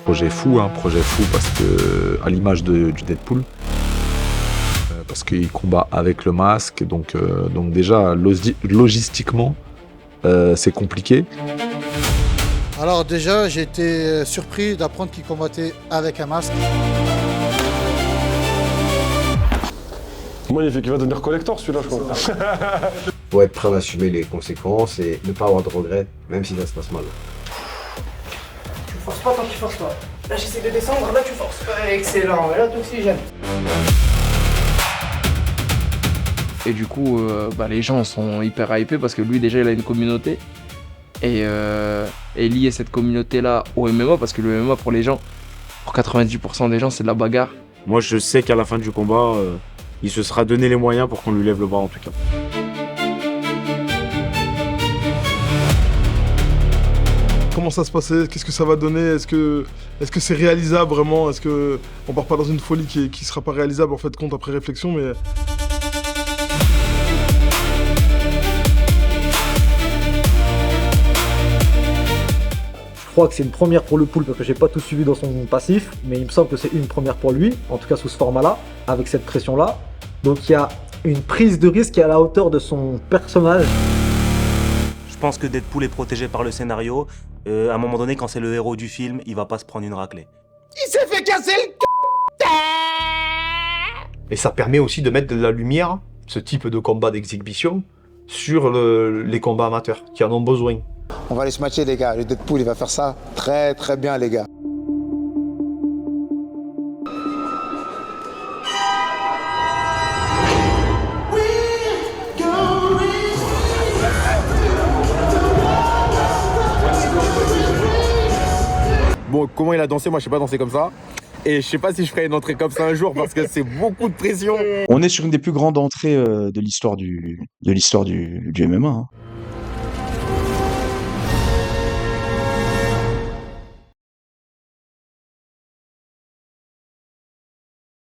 Projet fou parce que, à l'image du Deadpool, parce qu'il combat avec le masque, donc déjà logistiquement c'est compliqué. Alors déjà j'ai été surpris d'apprendre qu'il combattait avec un masque. Moi il fait qu'il va devenir collector celui-là je crois. Faut être prêt à assumer les conséquences et ne pas avoir de regrets, même si ça se passe mal. Tu forces pas tant que tu forces pas. Là j'essaie de descendre, là tu forces. Excellent, et là t'oxygènes. Et du coup, les gens sont hyper hypés parce que lui déjà il a une communauté. Et lier cette communauté-là au MMA parce que le MMA pour les gens, pour 90% des gens c'est de la bagarre. Moi je sais qu'à la fin du combat, il se sera donné les moyens pour qu'on lui lève le bras en tout cas. Comment ça se passait? Qu'est-ce que ça va donner? Est-ce que c'est réalisable vraiment? Est-ce qu'on part pas dans une folie qui sera pas réalisable en fait compte après réflexion mais... Je crois que c'est une première pour le pool parce que j'ai pas tout suivi dans son passif, mais il me semble que c'est une première pour lui, en tout cas sous ce format-là, avec cette pression-là. Donc il y a une prise de risque qui est à la hauteur de son personnage. Je pense que Deadpool est protégé par le scénario. À un moment donné, quand c'est le héros du film, il va pas se prendre une raclée. Il s'est fait casser le Et ça permet aussi de mettre de la lumière, ce type de combat d'exhibition, sur les combats amateurs qui en ont besoin. On va aller se matcher les gars, le Deadpool il va faire ça très très bien les gars. Bon, comment il a dansé, moi je sais pas danser comme ça. Et je sais pas si je ferai une entrée comme ça un jour parce que c'est beaucoup de pression. On est sur une des plus grandes entrées de l'histoire du MMA.